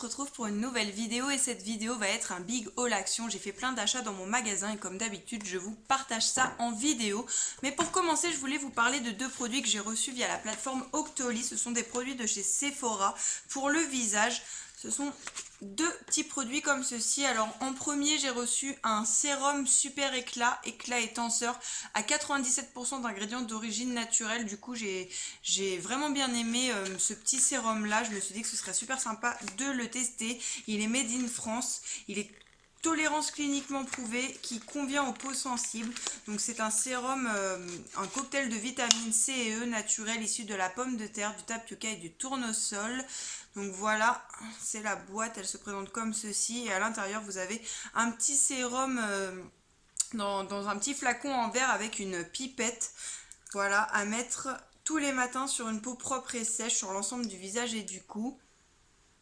retrouve pour une nouvelle vidéo et cette vidéo va être un big haul action. J'ai fait plein d'achats dans mon magasin et comme d'habitude je vous partage ça en vidéo. Mais pour commencer je voulais vous parler de deux produits que j'ai reçus via la plateforme Octoly. Ce sont des produits de chez Sephora pour le visage. Ce sont deux petits produits comme ceci. Alors en premier j'ai reçu un sérum super éclat et tenseur à 97% d'ingrédients d'origine naturelle. Du coup j'ai vraiment bien aimé ce petit sérum là. Je me suis dit que ce serait super sympa de le tester. Il est made in France, il est tolérance cliniquement prouvée qui convient aux peaux sensibles. Donc c'est un sérum, un cocktail de vitamines C et E naturel issu de la pomme de terre, du tapioca et du tournesol. Donc voilà, c'est la boîte, elle se présente comme ceci et à l'intérieur vous avez un petit sérum dans un petit flacon en verre avec une pipette. Voilà, à mettre tous les matins sur une peau propre et sèche sur l'ensemble du visage et du cou.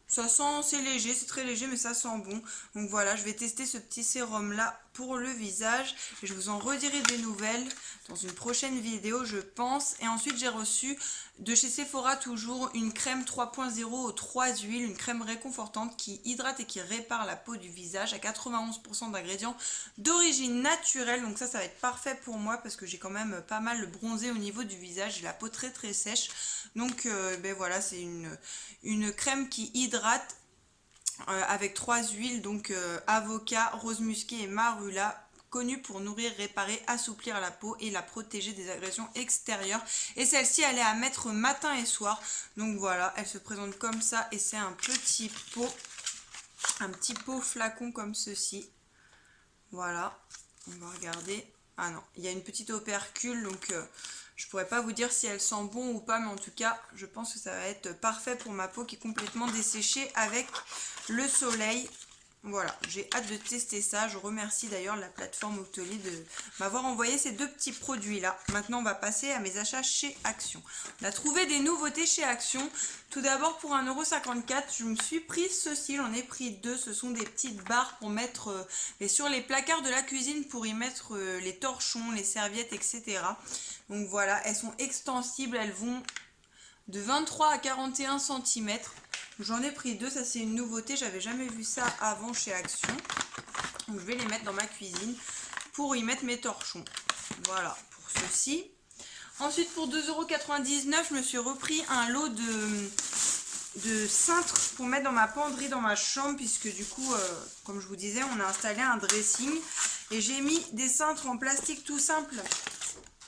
Ça sent, c'est léger, c'est très léger mais ça sent bon. Donc voilà, je vais tester ce petit sérum là pour le visage et je vous en redirai des nouvelles dans une prochaine vidéo je pense. Et ensuite j'ai reçu de chez Sephora toujours une crème 3.0 aux 3 huiles, une crème réconfortante qui hydrate et qui répare la peau du visage à 91% d'ingrédients d'origine naturelle. Donc ça va être parfait pour moi parce que j'ai quand même pas mal bronzé au niveau du visage, j'ai la peau très très sèche. Donc ben voilà, c'est une crème qui hydrate avec 3 huiles, donc avocat, rose musquée et marula, connue pour nourrir, réparer, assouplir la peau et la protéger des agressions extérieures. Et celle-ci, elle est à mettre matin et soir. Donc voilà, elle se présente comme ça et c'est un petit pot flacon comme ceci. Voilà, on va regarder. Ah non, il y a une petite opercule, donc je pourrais pas vous dire si elle sent bon ou pas, mais en tout cas, je pense que ça va être parfait pour ma peau qui est complètement desséchée avec le soleil. Voilà, j'ai hâte de tester ça. Je remercie d'ailleurs la plateforme Octoly de m'avoir envoyé ces deux petits produits-là. Maintenant, on va passer à mes achats chez Action. On a trouvé des nouveautés chez Action. Tout d'abord, pour 1,54 €, je me suis pris ceci. J'en ai pris deux. Ce sont des petites barres pour mettre sur les placards de la cuisine pour y mettre les torchons, les serviettes, etc. Donc voilà, elles sont extensibles. Elles vont de 23 à 41 cm. J'en ai pris deux, ça c'est une nouveauté, j'avais jamais vu ça avant chez Action. Donc je vais les mettre dans ma cuisine pour y mettre mes torchons. Voilà pour ceci. Ensuite pour 2,99 €, je me suis repris un lot de cintres pour mettre dans ma penderie dans ma chambre, puisque du coup, comme je vous disais, on a installé un dressing et j'ai mis des cintres en plastique tout simple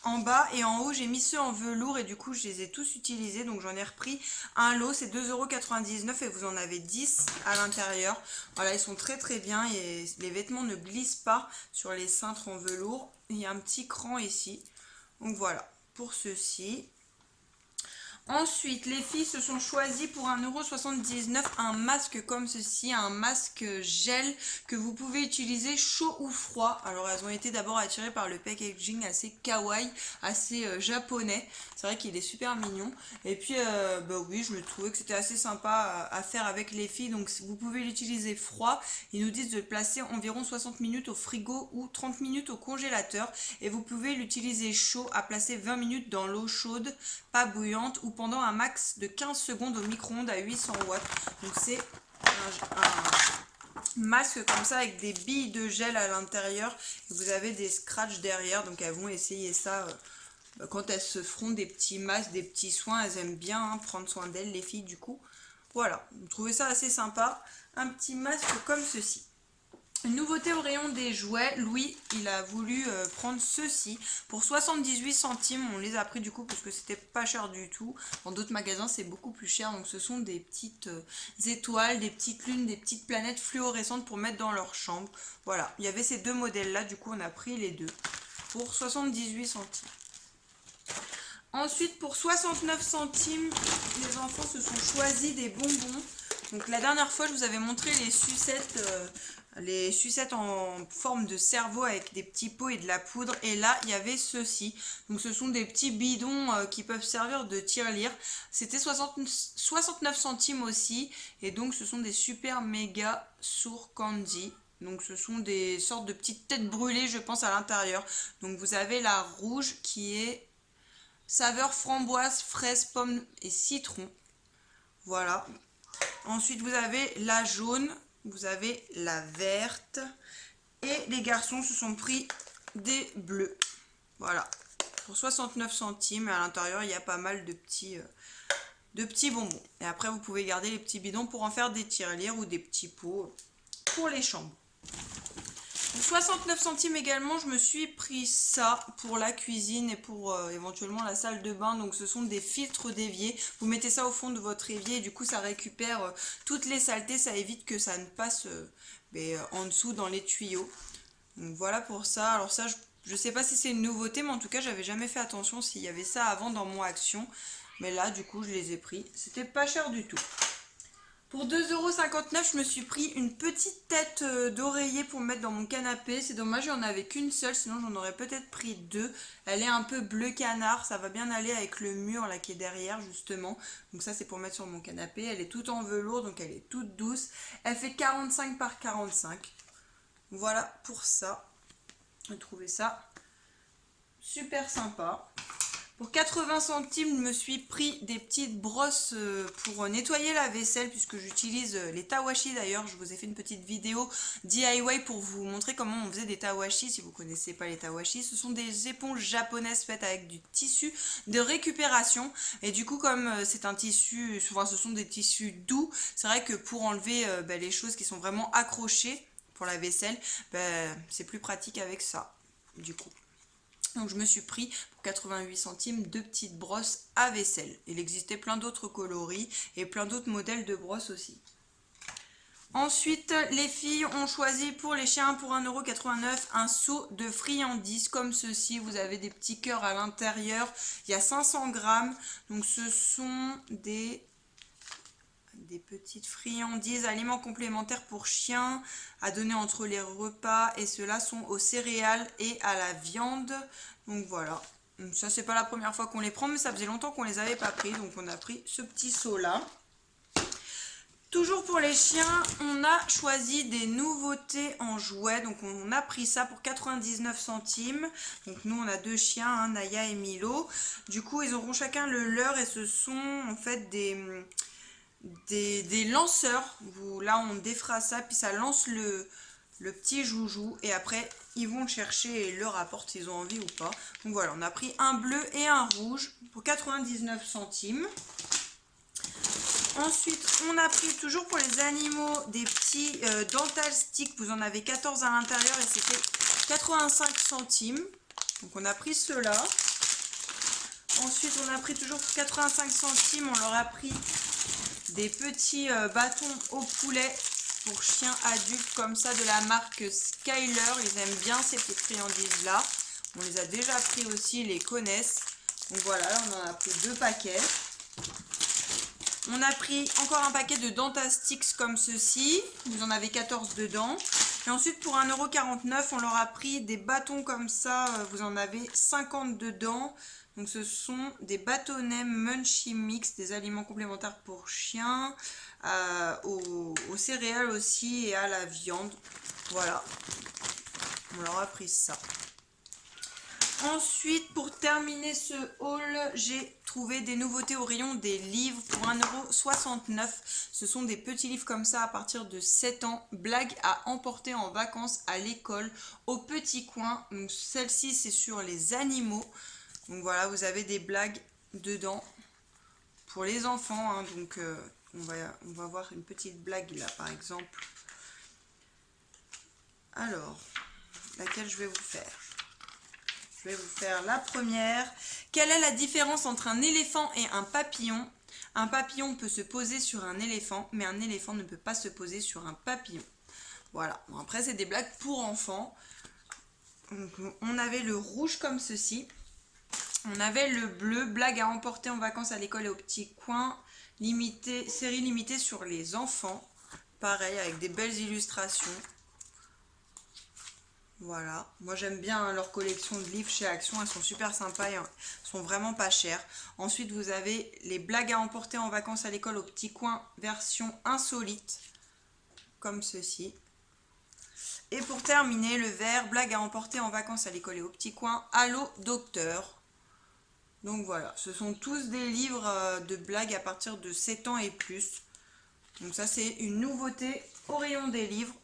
en bas et en haut j'ai mis ceux en velours et du coup je les ai tous utilisés, donc j'en ai repris un lot. C'est 2,99 € et vous en avez 10 à l'intérieur. Voilà, ils sont très très bien et les vêtements ne glissent pas sur les cintres en velours. Il y a un petit cran ici, donc voilà pour ceci. Ensuite, les filles se sont choisies pour 1,79 € un masque comme ceci, un masque gel que vous pouvez utiliser chaud ou froid. Alors elles ont été d'abord attirées par le packaging assez kawaii, assez japonais. C'est vrai qu'il est super mignon. Et puis, bah oui, je me trouvais que c'était assez sympa à faire avec les filles. Donc vous pouvez l'utiliser froid. Ils nous disent de le placer environ 60 minutes au frigo ou 30 minutes au congélateur. Et vous pouvez l'utiliser chaud à placer 20 minutes dans l'eau chaude, pas bouillante, ou pendant un max de 15 secondes au micro-ondes à 800 watts. Donc c'est un masque comme ça avec des billes de gel à l'intérieur. Vous avez des scratchs derrière, donc elles vont essayer ça quand elles se feront des petits masques, des petits soins. Elles aiment bien prendre soin d'elles, les filles, du coup. Voilà, vous trouvez ça assez sympa. Un petit masque comme ceci. Une nouveauté au rayon des jouets, Louis il a voulu prendre ceci pour 78 centimes, on les a pris du coup parce que c'était pas cher du tout. Dans d'autres magasins c'est beaucoup plus cher, donc ce sont des petites étoiles, des petites lunes, des petites planètes fluorescentes pour mettre dans leur chambre. Voilà, il y avait ces deux modèles là, du coup on a pris les deux pour 78 centimes. Ensuite pour 69 centimes, les enfants se sont choisis des bonbons. Donc la dernière fois je vous avais montré les sucettes en forme de cerveau avec des petits pots et de la poudre, et là il y avait ceci. Donc ce sont des petits bidons qui peuvent servir de tirelire. C'était 69 centimes aussi, et donc ce sont des super méga sour candy. Donc ce sont des sortes de petites têtes brûlées je pense à l'intérieur. Donc vous avez la rouge qui est saveur framboise, fraise, pomme et citron. Voilà, Ensuite, vous avez la jaune, vous avez la verte. Et les garçons se sont pris des bleus. Voilà, pour 69 centimes. Et à l'intérieur, il y a pas mal de petits bonbons. Et après, vous pouvez garder les petits bidons pour en faire des tirelires ou des petits pots pour les chambres. Pour 69 centimes également, je me suis pris ça pour la cuisine et pour éventuellement la salle de bain. Donc ce sont des filtres d'évier. Vous mettez ça au fond de votre évier et du coup ça récupère toutes les saletés. Ça évite que ça ne passe en dessous dans les tuyaux. Donc voilà pour ça. Alors ça, je sais pas si c'est une nouveauté, mais en tout cas j'avais jamais fait attention s'il y avait ça avant dans mon Action. Mais là du coup je les ai pris. C'était pas cher du tout. Pour 2,59 €, je me suis pris une petite tête d'oreiller pour mettre dans mon canapé. C'est dommage, j'en avais qu'une seule, sinon j'en aurais peut-être pris deux. Elle est un peu bleu canard, ça va bien aller avec le mur là qui est derrière justement. Donc ça c'est pour mettre sur mon canapé. Elle est toute en velours, donc elle est toute douce. Elle fait 45 par 45. Voilà pour ça. J'ai trouvé ça super sympa. Pour 80 centimes, je me suis pris des petites brosses pour nettoyer la vaisselle puisque j'utilise les tawashi. D'ailleurs, je vous ai fait une petite vidéo DIY pour vous montrer comment on faisait des tawashi. Si vous ne connaissez pas les tawashi, ce sont des éponges japonaises faites avec du tissu de récupération. Et du coup, comme c'est un tissu, souvent ce sont des tissus doux, c'est vrai que pour enlever les choses qui sont vraiment accrochées pour la vaisselle, c'est plus pratique avec ça, du coup. Donc je me suis pris pour 88 centimes deux petites brosses à vaisselle. Il existait plein d'autres coloris et plein d'autres modèles de brosses aussi. Ensuite, les filles ont choisi pour les chiens pour 1,89 € un seau de friandises comme ceci. Vous avez des petits cœurs à l'intérieur. Il y a 500 grammes. Donc ce sont des petites friandises, aliments complémentaires pour chiens à donner entre les repas, et ceux-là sont aux céréales et à la viande. Donc voilà, donc ça c'est pas la première fois qu'on les prend, mais ça faisait longtemps qu'on les avait pas pris, donc on a pris ce petit seau là. Toujours pour les chiens, on a choisi des nouveautés en jouets. Donc on a pris ça pour 99 centimes. Donc nous on a deux chiens, hein, Naya et Milo. Du coup ils auront chacun le leur et ce sont en fait des lanceurs. Là on défera ça, puis ça lance le petit joujou et après ils vont le chercher et le rapportent s'ils ont envie ou pas. Donc voilà, on a pris un bleu et un rouge pour 99 centimes. Ensuite on a pris toujours pour les animaux des petits dental sticks. Vous en avez 14 à l'intérieur et c'était 85 centimes. Donc on a pris ceux-là. Ensuite on a pris toujours pour 85 centimes, on leur a pris des petits bâtons au poulet pour chiens adultes comme ça de la marque Skyler. Ils aiment bien ces petites friandises là. On les a déjà pris aussi, ils les connaissent. Donc voilà, on en a pris deux paquets. On a pris encore un paquet de Dentastix comme ceci. Vous en avez 14 dedans. Et ensuite pour 1,49 €, on leur a pris des bâtons comme ça. Vous en avez 50 dedans. Donc ce sont des bâtonnets Munchie Mix, des aliments complémentaires pour chiens, aux céréales aussi et à la viande. Voilà, on leur a pris ça. Ensuite, pour terminer ce haul, j'ai trouvé des nouveautés au rayon des livres pour 1,69 €. Ce sont des petits livres comme ça à partir de 7 ans. Blagues à emporter en vacances à l'école, au petit coin. Donc celle-ci, c'est sur les animaux. Donc voilà, vous avez des blagues dedans pour les enfants. Hein, donc on va voir une petite blague là par exemple. Alors, laquelle je vais vous faire? Je vais vous faire la première. Quelle est la différence entre un éléphant et un papillon? Un papillon peut se poser sur un éléphant, mais un éléphant ne peut pas se poser sur un papillon. Voilà, bon, après c'est des blagues pour enfants. Donc, on avait le rouge comme ceci. On avait le bleu, blague à emporter en vacances à l'école et au petit coin, série limitée sur les enfants. Pareil, avec des belles illustrations. Voilà, moi j'aime bien leur collection de livres chez Action, elles sont super sympas et elles sont vraiment pas chères. Ensuite vous avez les blagues à emporter en vacances à l'école au petit coin, version insolite, comme ceci. Et pour terminer, le vert, blague à emporter en vacances à l'école et au petit coin, Allô docteur. Donc voilà, ce sont tous des livres de blagues à partir de 7 ans et plus. Donc ça c'est une nouveauté au rayon des livres.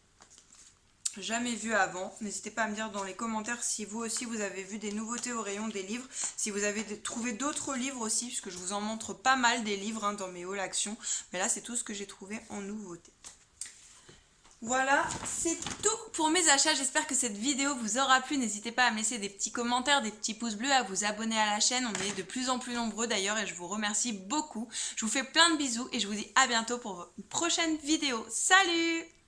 Jamais vu avant. N'hésitez pas à me dire dans les commentaires si vous aussi vous avez vu des nouveautés au rayon des livres. Si vous avez trouvé d'autres livres aussi, puisque je vous en montre pas mal des livres hein, dans mes hauls actions. Mais là c'est tout ce que j'ai trouvé en nouveauté. Voilà, c'est tout pour mes achats. J'espère que cette vidéo vous aura plu. N'hésitez pas à me laisser des petits commentaires, des petits pouces bleus, à vous abonner à la chaîne. On est de plus en plus nombreux d'ailleurs et je vous remercie beaucoup. Je vous fais plein de bisous et je vous dis à bientôt pour une prochaine vidéo. Salut!